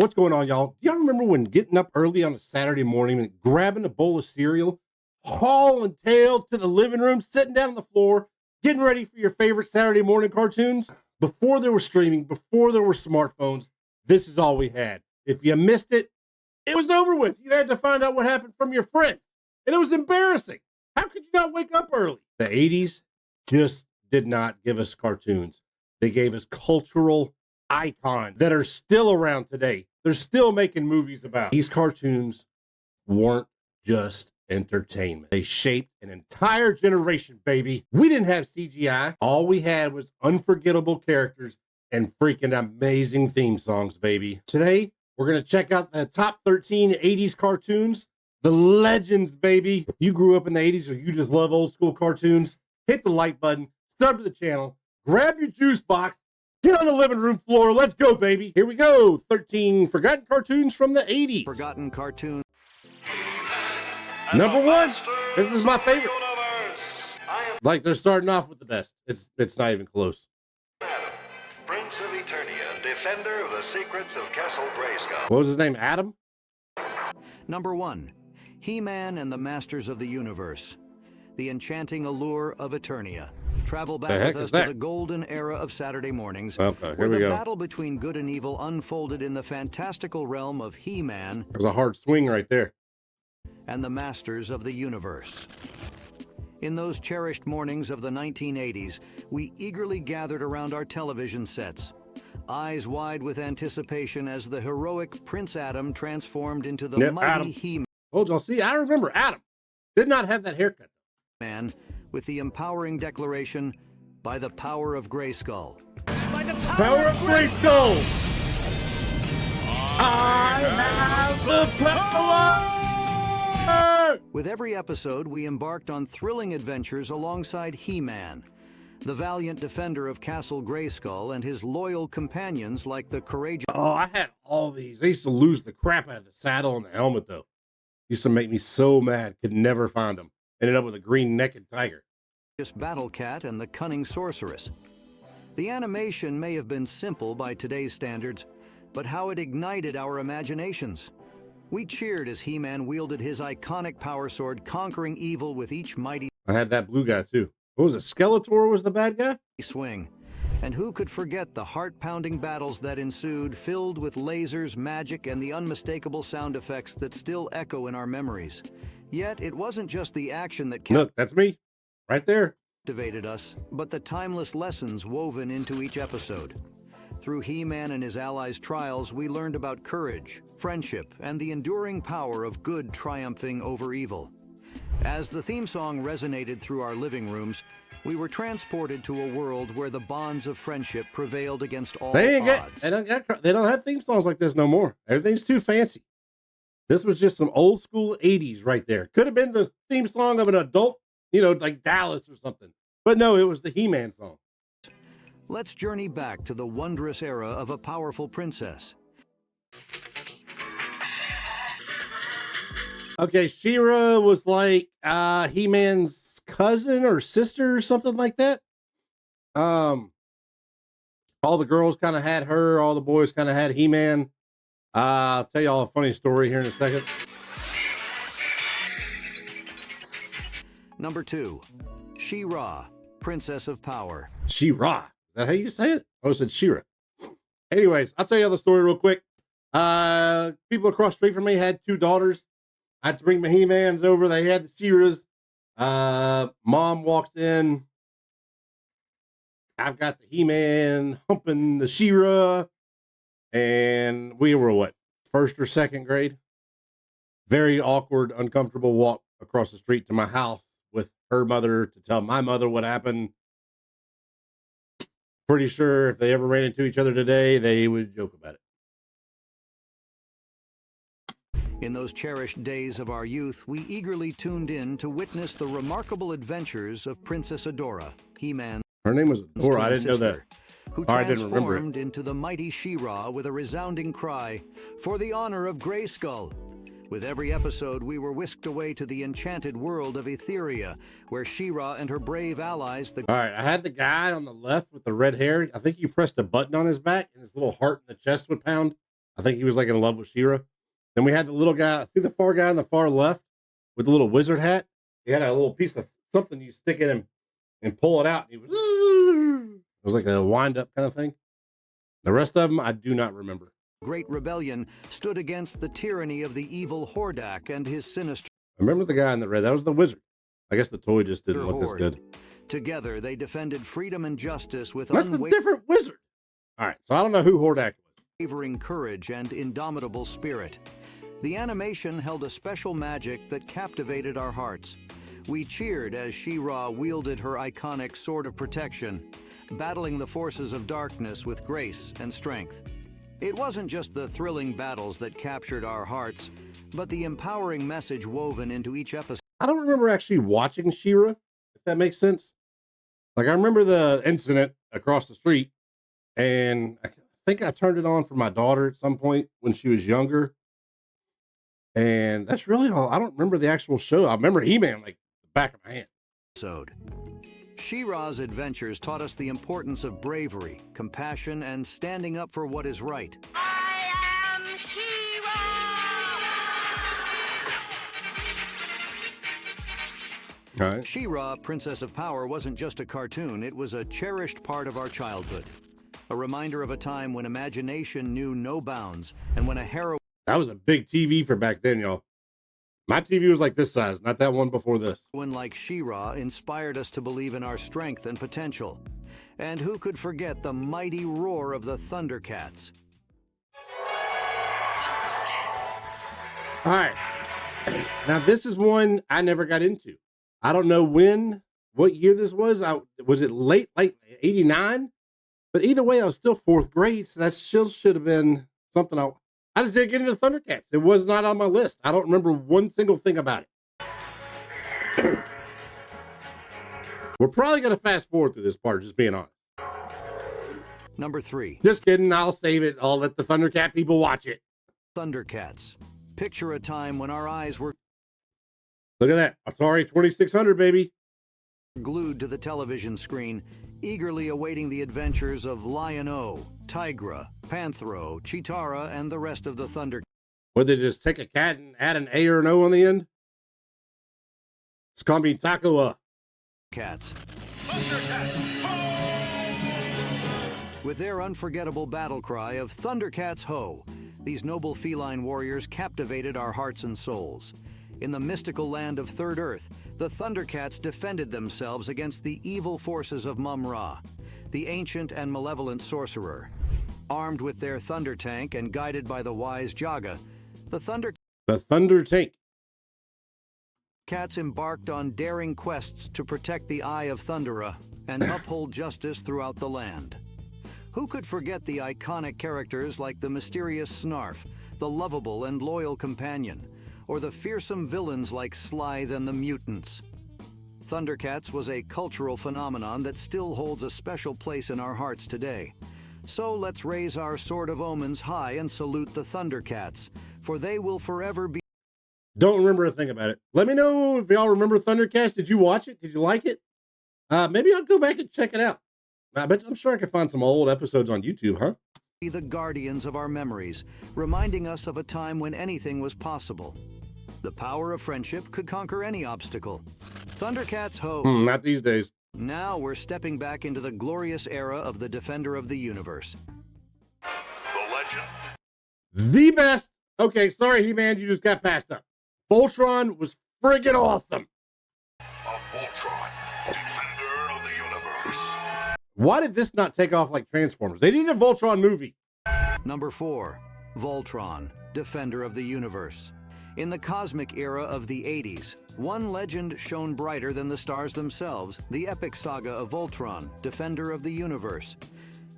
What's going on, y'all? Do y'all remember when getting up early on a Saturday morning and grabbing a bowl of cereal, hauling tail to the living room, sitting down on the floor, getting ready for your favorite Saturday morning cartoons? Before there was streaming, before there were smartphones, this is all we had. If you missed it, it was over with. You had to find out what happened from your friends, and it was embarrassing. How could you not wake up early? The 80s just did not give us cartoons. They gave us cultural icons that are still around today. They're still making movies about. These cartoons weren't just entertainment. They shaped an entire generation, baby. We didn't have CGI. All we had was unforgettable characters and freaking amazing theme songs, baby. Today, we're going to check out the top 13 80s cartoons, the legends, baby. If you grew up in the 80s or you just love old school cartoons, hit the like button, sub to the channel, grab your juice box, get on the living room floor. Let's go, baby. Here we go. 13 forgotten cartoons from the 80s. Forgotten cartoons. Number one. This is my favorite. Like, they're starting off with the best. It's not even close. Adam, Prince of Eternia, defender of the secrets of Castle Grayskull. What was his name? Adam? Number 1. He-Man and the Masters of the Universe. The enchanting allure of Eternia. Travel back with us to the golden era of Saturday mornings, where the battle between good and evil unfolded in the fantastical realm of He-Man. There's a hard swing right there. And the Masters of the Universe. In those cherished mornings of the 1980s, we eagerly gathered around our television sets, eyes wide with anticipation as the heroic Prince Adam transformed into the mighty He-Man. Oh, y'all see? I remember Adam. Did not have that haircut. Man, with the empowering declaration, "By the power of Grayskull." By the power of Grayskull! I have the power! With every episode, we embarked on thrilling adventures alongside He-Man, the valiant defender of Castle Grayskull, and his loyal companions like the courageous... Oh, I had all these. I used to lose the crap out of the saddle and the helmet, though. Used to make me so mad. Could never find them. Ended up with a green naked tiger. Battle Cat and the cunning sorceress. The animation may have been simple by today's standards, but how it ignited our imaginations. We cheered as He-Man wielded his iconic power sword, conquering evil with each mighty... I had that blue guy, too. What was it? Skeletor was the bad guy? ...swing. And who could forget the heart-pounding battles that ensued, filled with lasers, magic, and the unmistakable sound effects that still echo in our memories. Yet, it wasn't just the action that Look, that's me. Right there. Captivated us, but the timeless lessons woven into each episode. Through He-Man and his allies' trials, we learned about courage, friendship, and the enduring power of good triumphing over evil. As the theme song resonated through our living rooms, we were transported to a world where the bonds of friendship prevailed against all odds. They don't have theme songs like this no more. Everything's too fancy. This was just some old school 80s right there. Could have been the theme song of an adult, like Dallas or something. But no, it was the He-Man song. Let's journey back to the wondrous era of a powerful princess. Okay, She-Ra was like He-Man's cousin or sister or something like that. All the girls kind of had her. All the boys kind of had He-Man. I'll tell y'all a funny story here in a second. Number 2, She-Ra, Princess of Power. She-Ra. Is that how you say it? I said She-Ra. Anyways, I'll tell you the story real quick. People across the street from me had 2 daughters. I had to bring my He-Mans over. They had the She-Ras. Mom walked in. I've got the He-Man humping the She-Ra. And we were what, 1st or 2nd grade? Very awkward, uncomfortable walk across the street to my house with her mother to tell my mother what happened. Pretty sure if they ever ran into each other today, they would joke about it. In those cherished days of our youth, we eagerly tuned in to witness the remarkable adventures of Princess Adora, He-Man's Her name was Adora. I didn't know that. Who transformed into the mighty She-Ra with a resounding cry, "For the honor of Grayskull." With every episode, we were whisked away to the enchanted world of Etheria, where She-Ra and her brave allies... All right, I had the guy on the left with the red hair. I think you pressed a button on his back, and his little heart in the chest would pound. I think he was like in love with She-Ra. Then we had the little guy, see the far guy on the far left with the little wizard hat? He had a little piece of something you stick in him and pull it out. And it was like a wind up kind of thing. The rest of them, I do not remember. Great rebellion stood against the tyranny of the evil Hordak and his sinister. I remember the guy in the red. That was the wizard. I guess the toy just didn't look as good. Together, they defended freedom and justice with That's the different wizard. All right, so I don't know who Hordak was. Unwavering courage and indomitable spirit. The animation held a special magic that captivated our hearts. We cheered as She-Ra wielded her iconic sword of protection, battling the forces of darkness with grace and strength. It wasn't just the thrilling battles that captured our hearts, but the empowering message woven into each episode. I don't remember actually watching She-Ra, if that makes sense. Like, I remember the incident across the street, and I think I turned it on for my daughter at some point when she was younger. And that's really all. I don't remember the actual show. I remember He-Man like the back of my hand. She-Ra's adventures taught us the importance of bravery, compassion, and standing up for what is right. I am She-Ra! All right. She-Ra, Princess of Power, wasn't just a cartoon, it was a cherished part of our childhood. A reminder of a time when imagination knew no bounds, and when a hero... That was a big TV for back then, y'all. My TV was like this size, not that one before this. One like She-Ra inspired us to believe in our strength and potential. And who could forget the mighty roar of the Thundercats? All right. Now, this is one I never got into. I don't know what year this was. Was it late 89? But either way, I was still fourth grade, so that still should have been something I just didn't get into Thundercats. It was not on my list. I don't remember one single thing about it. We're probably going to fast forward through this part, just being honest. Number 3. Just kidding. I'll save it. I'll let the Thundercat people watch it. Thundercats. Picture a time when our eyes were... Look at that. Atari 2600, baby. Glued to the television screen, eagerly awaiting the adventures of Lion-O, Tigra, Panthro, Cheetara, and the rest of the Thundercats. Would they just take a cat and add an A or an O on the end? It's going to be Takua. Cats. With their unforgettable battle cry of Thundercats Ho, these noble feline warriors captivated our hearts and souls. In the mystical land of Third Earth, the Thundercats defended themselves against the evil forces of Mum-Ra, the ancient and malevolent sorcerer. Armed with their thunder tank and guided by the wise Jaga, the Thunder Tank. Cats embarked on daring quests to protect the Eye of Thundera and uphold justice throughout the land. Who could forget the iconic characters like the mysterious Snarf, the lovable and loyal companion, or the fearsome villains like Slythe and the Mutants? Thundercats was a cultural phenomenon that still holds a special place in our hearts today. So let's raise our sword of omens high and salute the Thundercats, for they will forever be... Don't remember a thing about it. Let me know if y'all remember Thundercats. Did you watch it? Did you like it? Maybe I'll go back and check it out. I'm sure I can find some old episodes on YouTube, huh? Be the guardians of our memories, reminding us of a time when anything was possible. The power of friendship could conquer any obstacle. Thundercats Ho! Not these days. Now we're stepping back into the glorious era of the Defender of the Universe. The legend. The best. Okay, sorry, He-Man, you just got passed up. Voltron was friggin' awesome. Of Voltron, Defender of the Universe. Why did this not take off like Transformers? They needed a Voltron movie. Number 4. Voltron, Defender of the Universe. In the cosmic era of the 80s, one legend shone brighter than the stars themselves, the epic saga of Voltron, Defender of the Universe.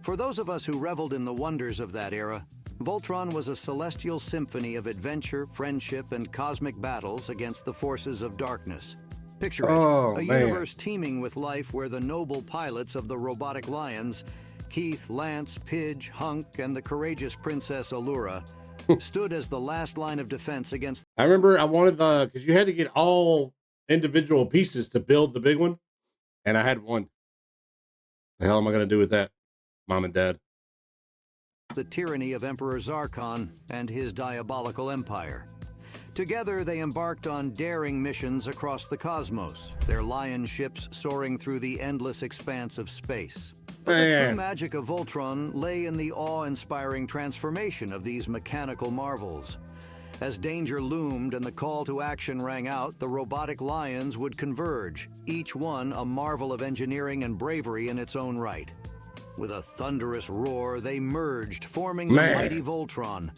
For those of us who reveled in the wonders of that era, Voltron was a celestial symphony of adventure, friendship, and cosmic battles against the forces of darkness. Picture it, a universe teeming with life where the noble pilots of the robotic lions, Keith, Lance, Pidge, Hunk, and the courageous Princess Allura, stood as the last line of defense against... I remember I wanted because you had to get all individual pieces to build the big one, and I had one. The hell am I going to do with that, Mom and Dad? the tyranny of Emperor Zarkon and his diabolical empire. Together, they embarked on daring missions across the cosmos, their lion ships soaring through the endless expanse of space. But the true magic of Voltron lay in the awe-inspiring transformation of these mechanical marvels. As danger loomed and the call to action rang out, the robotic lions would converge, each one a marvel of engineering and bravery in its own right. With a thunderous roar, they merged, forming the mighty Voltron,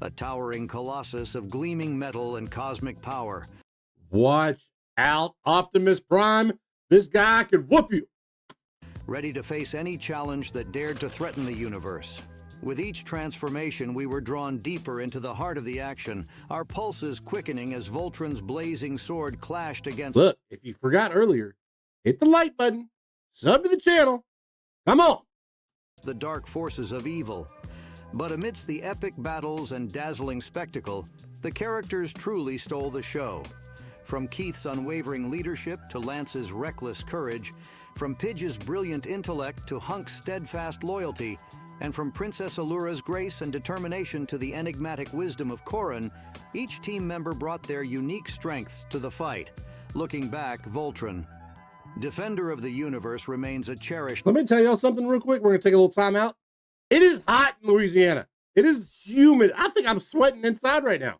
a towering colossus of gleaming metal and cosmic power. Watch out, Optimus Prime. This guy could whoop you. Ready to face any challenge that dared to threaten the universe. With each transformation, we were drawn deeper into the heart of the action, our pulses quickening as Voltron's blazing sword clashed against... Look, if you forgot earlier, hit the like button, sub to the channel. Come on. ...the dark forces of evil. But amidst the epic battles and dazzling spectacle, the characters truly stole the show. From Keith's unwavering leadership to Lance's reckless courage, from Pidge's brilliant intellect to Hunk's steadfast loyalty, and from Princess Allura's grace and determination to the enigmatic wisdom of Corrin, each team member brought their unique strengths to the fight. Looking back, Voltron, Defender of the Universe, remains a cherished... Let me tell y'all something real quick. We're going to take a little time out. It is hot in Louisiana. It is humid. I think I'm sweating inside right now.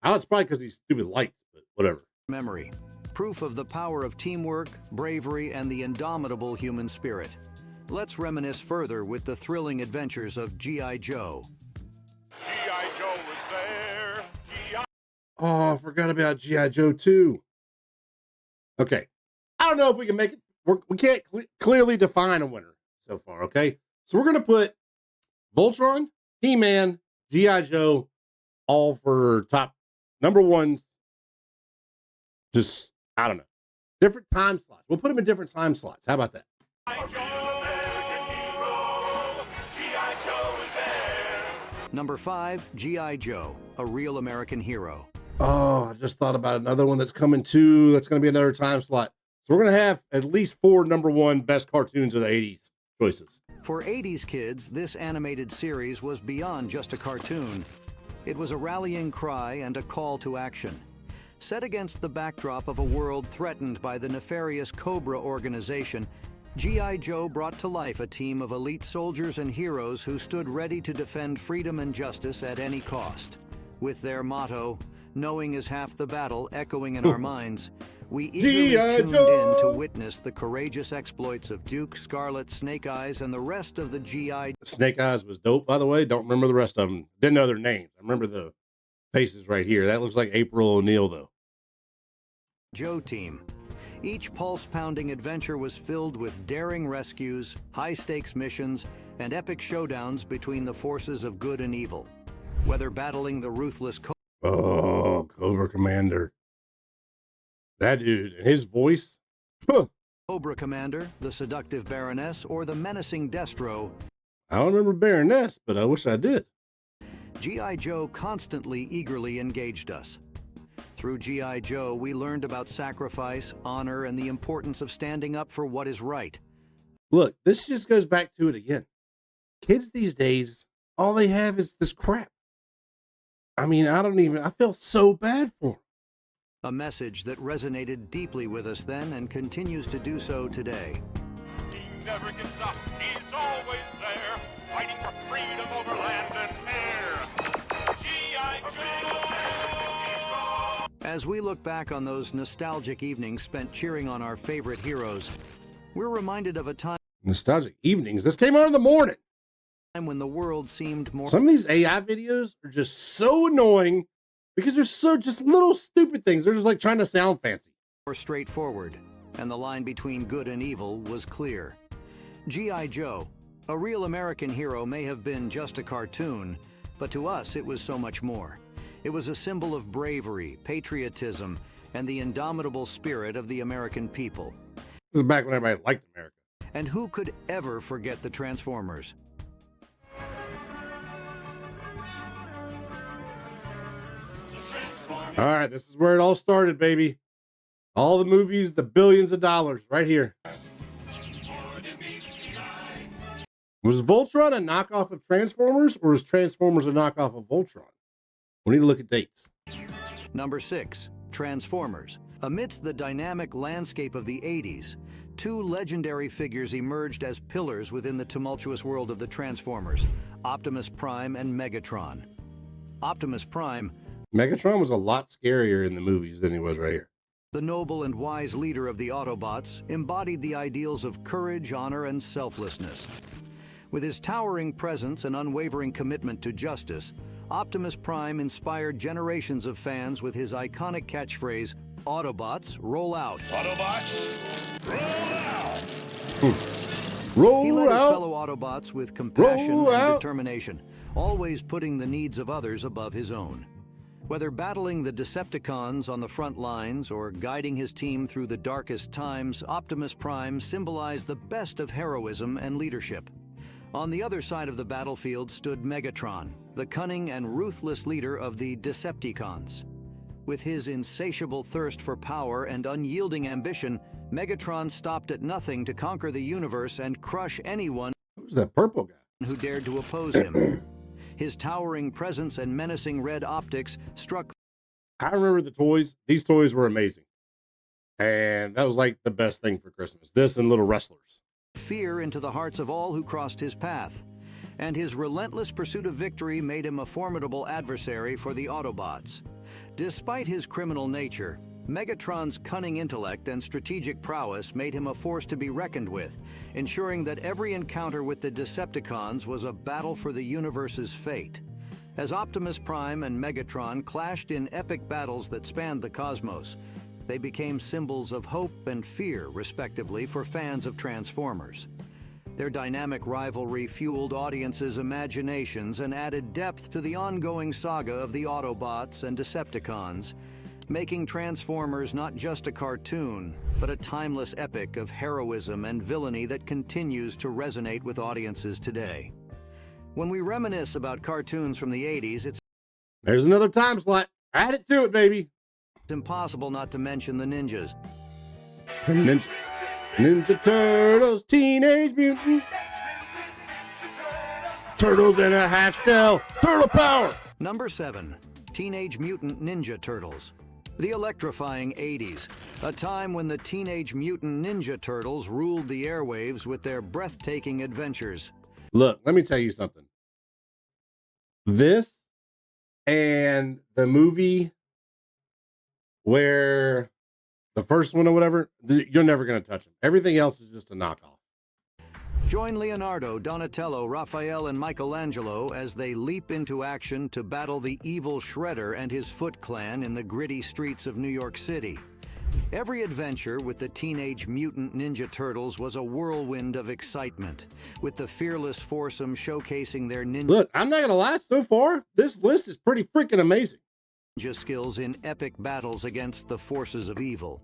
I know it's probably because of these stupid lights, but whatever. Memory. Proof of the power of teamwork, bravery, and the indomitable human spirit. Let's reminisce further with the thrilling adventures of G.I. Joe. G.I. Joe was there. Oh, I forgot about G.I. Joe too. Okay. I don't know if we can make it. We can't clearly define a winner so far, okay? So we're going to put Voltron, He-Man, G.I. Joe, all for top number ones. Just, I don't know. Different time slots. We'll put them in different time slots. How about that? Number 5, G.I. Joe, a real American hero. Oh, I just thought about another one that's coming too. That's going to be another time slot. So we're going to have at least 4 number 1 best cartoons of the 80s choices. For 80s kids, this animated series was beyond just a cartoon. It was a rallying cry and a call to action. Set against the backdrop of a world threatened by the nefarious Cobra organization, G.I. Joe brought to life a team of elite soldiers and heroes who stood ready to defend freedom and justice at any cost. With their motto, "Knowing is half the battle," echoing in our minds, we eagerly tuned in to witness the courageous exploits of Duke, Scarlet, Snake Eyes, and the rest of the G.I. Snake Eyes was dope, by the way. Don't remember the rest of them. Didn't know their names. I remember the faces right here. That looks like April O'Neil, though. Joe team. Each pulse-pounding adventure was filled with daring rescues, high-stakes missions, and epic showdowns between the forces of good and evil. Whether battling the ruthless Cobra Commander. That dude, and his voice. Cobra Commander, the seductive Baroness, or the menacing Destro, I don't remember Baroness, but I wish I did. G.I. Joe constantly eagerly engaged us. Through G.I. Joe, we learned about sacrifice, honor, and the importance of standing up for what is right. Look, this just goes back to it again. Kids these days, all they have is this crap. I mean, I feel so bad for them. A message that resonated deeply with us then and continues to do so today. He never gives up. He's always there, fighting for freedom over land and air. G.I. Joe! As we look back on those nostalgic evenings spent cheering on our favorite heroes, we're reminded of a time Nostalgic evenings. This came out in the morning. when the world seemed more... Some of these AI videos are just so annoying because they're so just little stupid things. They're just like trying to sound fancy. more straightforward, and the line between good and evil was clear. G.I. Joe, a real American hero, may have been just a cartoon, but to us it was so much more. It was a symbol of bravery, patriotism, and the indomitable spirit of the American people. This is back when everybody liked America. And who could ever forget the Transformers? All right, this is where it all started, baby. All the movies, the billions of dollars, right here. Was Voltron a knockoff of Transformers, or was Transformers a knockoff of Voltron? We need to look at dates. Number 6, Transformers. Amidst the dynamic landscape of the 80s, two legendary figures emerged as pillars within the tumultuous world of the Transformers, Optimus Prime and Megatron. Optimus Prime, Megatron was a lot scarier in the movies than he was right here. the noble and wise leader of the Autobots, embodied the ideals of courage, honor, and selflessness. With his towering presence and unwavering commitment to justice, Optimus Prime inspired generations of fans with his iconic catchphrase, "Autobots, roll out." Autobots, roll out! He led Roll his out! fellow Autobots with compassion Roll and out! determination, always putting the needs of others above his own. Whether battling the Decepticons on the front lines or guiding his team through the darkest times, Optimus Prime symbolized the best of heroism and leadership. On the other side of the battlefield stood Megatron, the cunning and ruthless leader of the Decepticons. With his insatiable thirst for power and unyielding ambition, Megatron stopped at nothing to conquer the universe and crush anyone Who's that purple guy? who dared to oppose him. His towering presence and menacing red optics struck I remember the toys. These toys were amazing. And that was like the best thing for Christmas. This and Little Wrestlers. fear into the hearts of all who crossed his path. And his relentless pursuit of victory made him a formidable adversary for the Autobots. Despite his criminal nature, Megatron's cunning intellect and strategic prowess made him a force to be reckoned with, ensuring that every encounter with the Decepticons was a battle for the universe's fate. As Optimus Prime and Megatron clashed in epic battles that spanned the cosmos, they became symbols of hope and fear, respectively, for fans of Transformers. Their dynamic rivalry fueled audiences' imaginations and added depth to the ongoing saga of the Autobots and Decepticons, making Transformers not just a cartoon, but a timeless epic of heroism and villainy that continues to resonate with audiences today. When we reminisce about cartoons from the 80s, it's There's another time slot. Add it to it, baby. impossible not to mention the ninjas. The ninjas. Ninja Turtles, Teenage Mutant. Turtles in a half shell. Turtle power. Number 7, Teenage Mutant Ninja Turtles. The electrifying 80s, a time when the Teenage Mutant Ninja Turtles ruled the airwaves with their breathtaking adventures. Look, let me tell you something. This and the movie where the first one or whatever, you're never going to touch them. Everything else is just a knockoff. Join Leonardo, Donatello, Raphael, and Michelangelo as they leap into action to battle the evil Shredder and his Foot Clan in the gritty streets of New York City. Every adventure with the Teenage Mutant Ninja Turtles was a whirlwind of excitement, with the fearless foursome showcasing their Look, I'm not going to lie, so far, this list is pretty freaking amazing. ninja skills in epic battles against the forces of evil.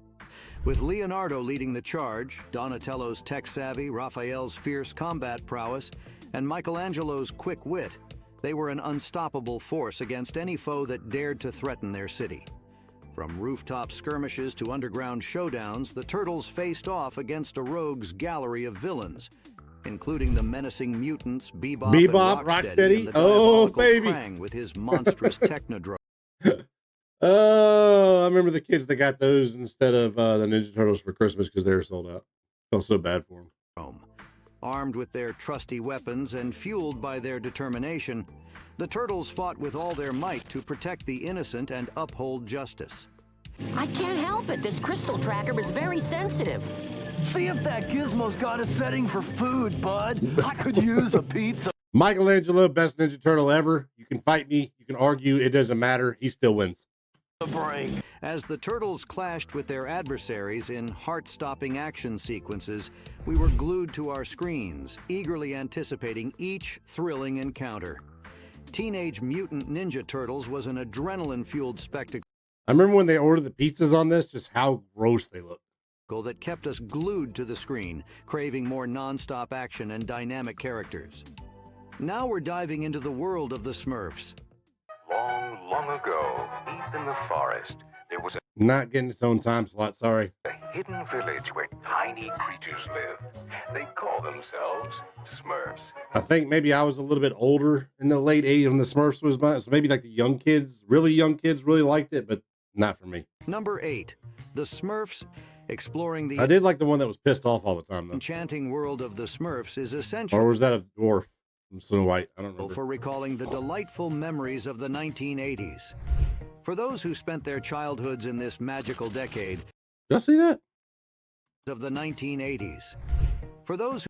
With Leonardo leading the charge, Donatello's tech-savvy, Raphael's fierce combat prowess, and Michelangelo's quick wit, they were an unstoppable force against any foe that dared to threaten their city. From rooftop skirmishes to underground showdowns, the Turtles faced off against a rogue's gallery of villains, including the menacing mutants Bebop and Rocksteady, and the oh, diabolical baby. Krang with his monstrous technodrome. Oh, I remember the kids that got those instead of the Ninja Turtles for Christmas because they were sold out. Felt so bad for them. Armed with their trusty weapons and fueled by their determination, the Turtles fought with all their might to protect the innocent and uphold justice. I can't help it. This crystal tracker is very sensitive. See if that gizmo's got a setting for food, bud. I could use a pizza. Michelangelo, best Ninja Turtle ever. You can fight me, you can argue, it doesn't matter. He still wins. Break. As the Turtles clashed with their adversaries in heart-stopping action sequences, we were glued to our screens, eagerly anticipating each thrilling encounter. Teenage Mutant Ninja Turtles was an adrenaline-fueled spectacle I remember when they ordered the pizzas on this, just how gross they looked. that kept us glued to the screen, craving more non-stop action and dynamic characters. Now we're diving into the world of the Smurfs. Long, long ago, deep in the forest, there was Not getting its own time slot, sorry. a hidden village where tiny tiny creatures live. They call themselves Smurfs. I think maybe I was a little bit older in the late 80s when the Smurfs was by, so maybe like the young kids really liked it, but not for me. Number 8. The Smurfs. Exploring the I did like the one that was pissed off all the time, though. enchanting world of the Smurfs is essential. Or was that a dwarf from Snow White? I don't remember. For recalling the delightful memories of the 1980s. For those who spent their childhoods in this magical decade Y'all see that? of the 1980s. For those who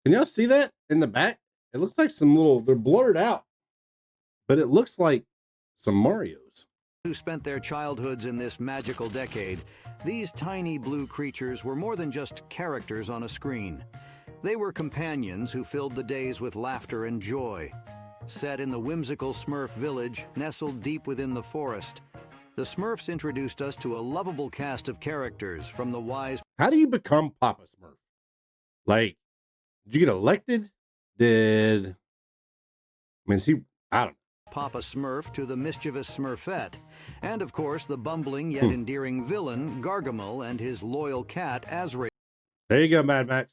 Can y'all see that in the back? It looks like some little, they're blurred out, but it looks like some Marios. spent their childhoods in this magical decade, these tiny blue creatures were more than just characters on a screen. They were companions who filled the days with laughter and joy. Set in the whimsical Smurf village, nestled deep within the forest, the Smurfs introduced us to a lovable cast of characters from the wise... How do you become Papa Smurf? Like, did you get elected? I don't know. Papa Smurf to the mischievous Smurfette, and of course the bumbling yet endearing villain Gargamel and his loyal cat Azrael. There you go, Mad Max.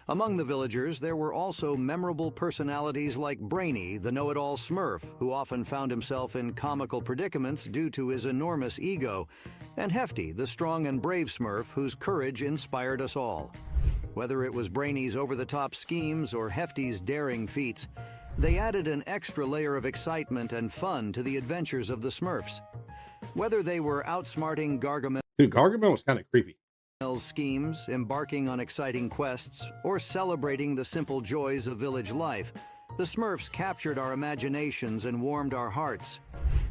Among the villagers, there were also memorable personalities like Brainy, the know-it-all Smurf, who often found himself in comical predicaments due to his enormous ego, and Hefty, the strong and brave Smurf, whose courage inspired us all. Whether it was Brainy's over-the-top schemes or Hefty's daring feats, they added an extra layer of excitement and fun to the adventures of the Smurfs. Whether they were outsmarting Gargamel's Dude, Gargamel was kind of creepy. schemes, embarking on exciting quests, or celebrating the simple joys of village life, the Smurfs captured our imaginations and warmed our hearts.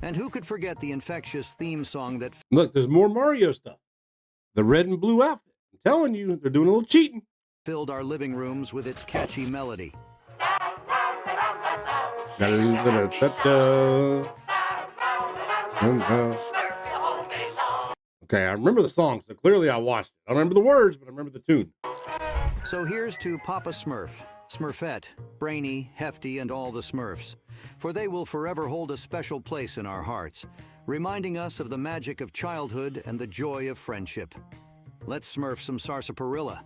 And who could forget the infectious theme song that Look, there's more Mario stuff. The red and blue outfit. I'm telling you, they're doing a little cheating. filled our living rooms with its catchy melody? Okay, I remember the song, so clearly I watched it. I don't remember the words, but I remember the tune. So here's to Papa Smurf, Smurfette, Brainy, Hefty, and all the Smurfs, for they will forever hold a special place in our hearts, reminding us of the magic of childhood and the joy of friendship. Let's smurf some sarsaparilla.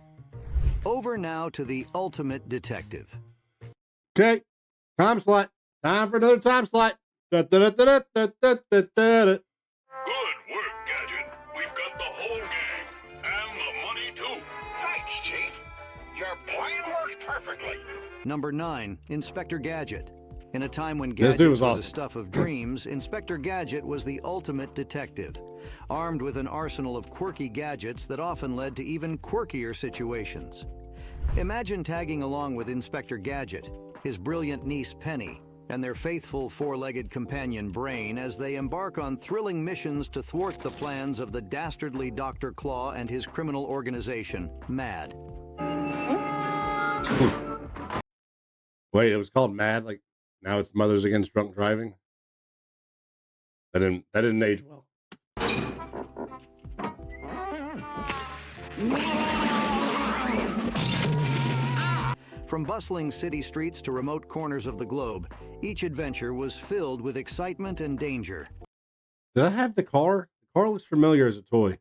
Over now to the ultimate detective. Okay, time slot. Time for another time slot. Good work, Gadget. We've got the whole gang. And the money, too. Thanks, Chief. Your plan worked perfectly. Number 9, Inspector Gadget. In a time when This dude gadgets was were awesome. the stuff of dreams, Inspector Gadget was the ultimate detective, armed with an arsenal of quirky gadgets that often led to even quirkier situations. Imagine tagging along with Inspector Gadget, his brilliant niece Penny, and their faithful four-legged companion Brain as they embark on thrilling missions to thwart the plans of the dastardly Dr. Claw and his criminal organization, MAD. Wait, it was called Mad. Like now it's Mothers Against Drunk Driving. That didn't age well. From bustling city streets to remote corners of the globe, each adventure was filled with excitement and danger. Did I have the car? The car looks familiar as a toy.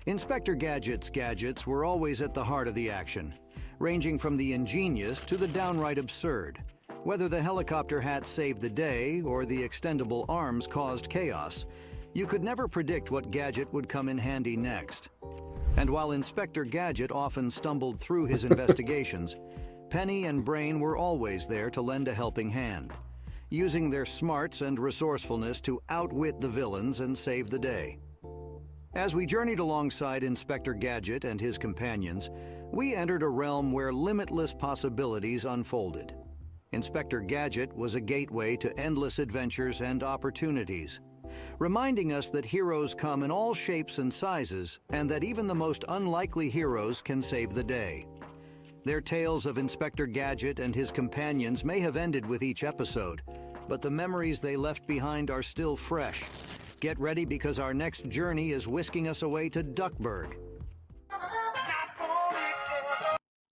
Inspector Gadget's gadgets were always at the heart of the action, ranging from the ingenious to the downright absurd. Whether the helicopter hat saved the day or the extendable arms caused chaos, you could never predict what gadget would come in handy next. And while Inspector Gadget often stumbled through his investigations, Penny and Brain were always there to lend a helping hand, using their smarts and resourcefulness to outwit the villains and save the day. As we journeyed alongside Inspector Gadget and his companions, we entered a realm where limitless possibilities unfolded. Inspector Gadget was a gateway to endless adventures and opportunities, reminding us that heroes come in all shapes and sizes, and that even the most unlikely heroes can save the day. Their tales of Inspector Gadget and his companions may have ended with each episode, but the memories they left behind are still fresh. Get ready because our next journey is whisking us away to Duckburg.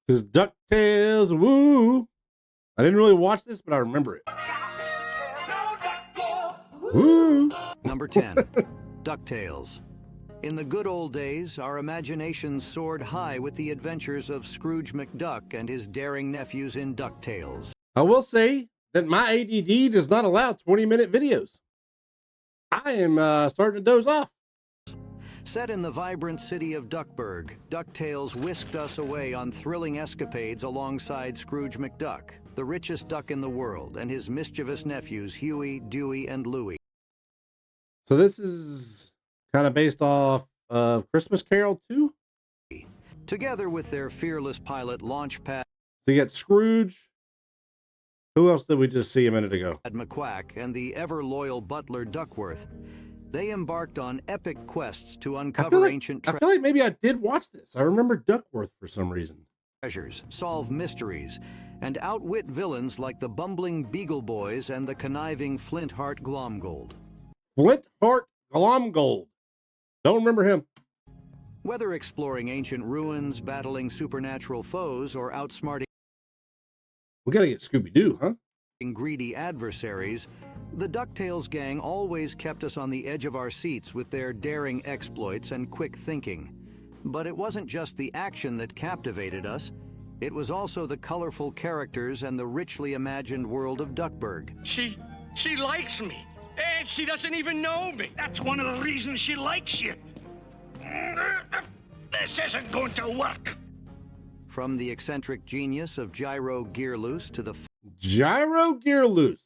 This is DuckTales, woo! I didn't really watch this, but I remember it. Woo! Number 10, DuckTales. In the good old days, our imaginations soared high with the adventures of Scrooge McDuck and his daring nephews in DuckTales. I will say that my ADD does not allow 20-minute videos. I am starting to doze off. Set in the vibrant city of Duckburg, DuckTales whisked us away on thrilling escapades alongside Scrooge McDuck, the richest duck in the world, and his mischievous nephews Huey, Dewey, and Louie. So this is kind of based off of Christmas Carol 2? Together with their fearless pilot Launchpad So you got Scrooge. Who else did we just see a minute ago? McQuack and the ever-loyal butler Duckworth, they embarked on epic quests to uncover ancient I feel like maybe I did watch this. I remember Duckworth for some reason. treasures, solve mysteries, and outwit villains like the bumbling Beagle Boys and the conniving Flintheart Glomgold. Flintheart Glomgold. Don't remember him. Whether exploring ancient ruins, battling supernatural foes, or outsmarting We gotta get Scooby-Doo, huh? greedy adversaries, the DuckTales gang always kept us on the edge of our seats with their daring exploits and quick thinking. But it wasn't just the action that captivated us, it was also the colorful characters and the richly imagined world of Duckburg. She likes me, and she doesn't even know me. That's one of the reasons she likes you. This isn't going to work. From the eccentric genius of Gyro Gearloose to the Gyro Gearloose.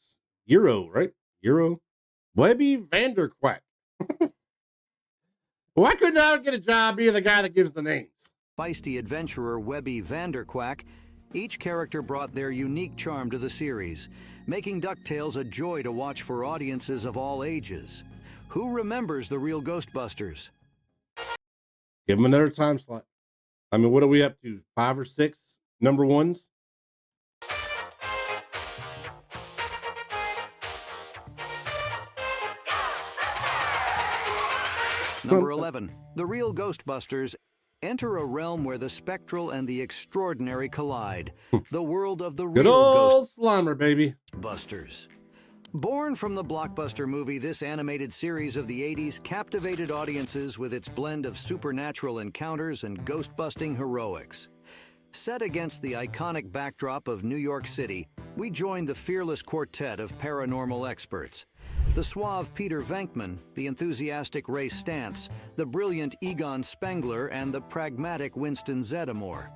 Euro, right? Euro. Webby Vanderquack. Why couldn't I get a job being the guy that gives the names? feisty adventurer Webby Vanderquack, each character brought their unique charm to the series, making DuckTales a joy to watch for audiences of all ages. Who remembers the real Ghostbusters? Give them another time slot. I mean, what are we up to? 5 or 6 number ones? Number 11. The real Ghostbusters enter a realm where the spectral and the extraordinary collide. The world of the Good real old Slimer, baby. Ghostbusters. Born from the blockbuster movie, this animated series of the 80s captivated audiences with its blend of supernatural encounters and ghost-busting heroics. Set against the iconic backdrop of New York City, we joined the fearless quartet of paranormal experts. The suave Peter Venkman, the enthusiastic Ray Stantz, the brilliant Egon Spengler, and the pragmatic Winston Zeddemore.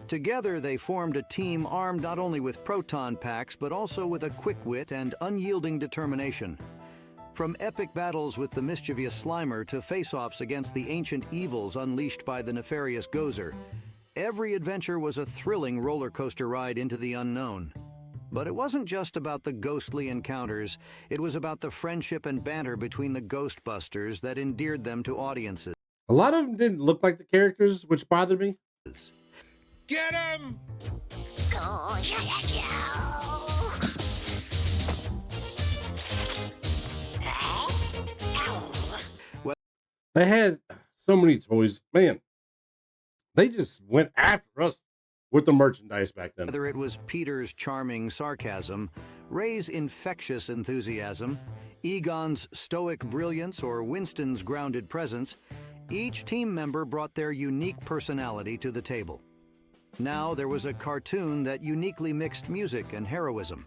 Together, they formed a team armed not only with proton packs, but also with a quick wit and unyielding determination. From epic battles with the mischievous Slimer to face-offs against the ancient evils unleashed by the nefarious Gozer, every adventure was a thrilling roller coaster ride into the unknown. But it wasn't just about the ghostly encounters, it was about the friendship and banter between the Ghostbusters that endeared them to audiences. A lot of them didn't look like the characters, which bothered me. Get him! Oh, They had so many toys. Man, they just went after us with the merchandise back then. Whether it was Peter's charming sarcasm, Ray's infectious enthusiasm, Egon's stoic brilliance, or Winston's grounded presence, each team member brought their unique personality to the table. Now there was a cartoon that uniquely mixed music and heroism.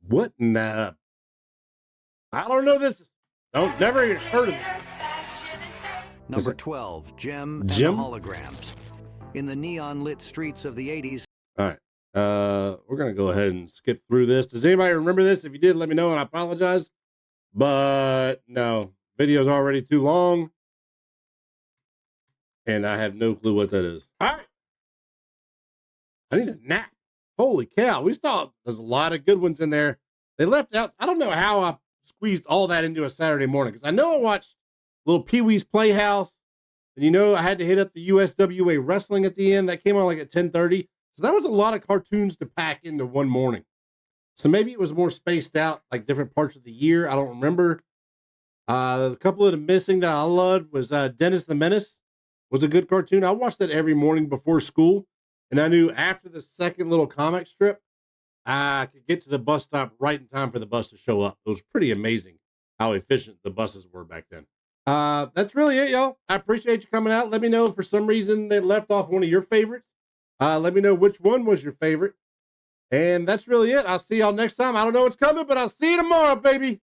What in the... I don't know this. Don't never heard of it. Number 12, Jem and the Jem? Holograms. In the neon-lit streets of the 80s, All right. We're going to go ahead and skip through this. Does anybody remember this? If you did, let me know, and I apologize. But no, video's already too long. And I have no clue what that is. All right. I need a nap. Holy cow. We saw there's a lot of good ones in there. They left out. I don't know how I squeezed all that into a Saturday morning, because I know I watched little Pee-wee's Playhouse. And you know, I had to hit up the USWA wrestling at the end. That came on like at 10:30. So that was a lot of cartoons to pack into one morning. So maybe it was more spaced out, like different parts of the year. I don't remember. A couple of the missing that I loved was Dennis the Menace was a good cartoon. I watched that every morning before school. And I knew after the second little comic strip, I could get to the bus stop right in time for the bus to show up. It was pretty amazing how efficient the buses were back then. That's really it, y'all. I appreciate you coming out. Let me know if for some reason they left off one of your favorites. Let me know which one was your favorite. And that's really it. I'll see y'all next time. I don't know what's coming, but I'll see you tomorrow, baby.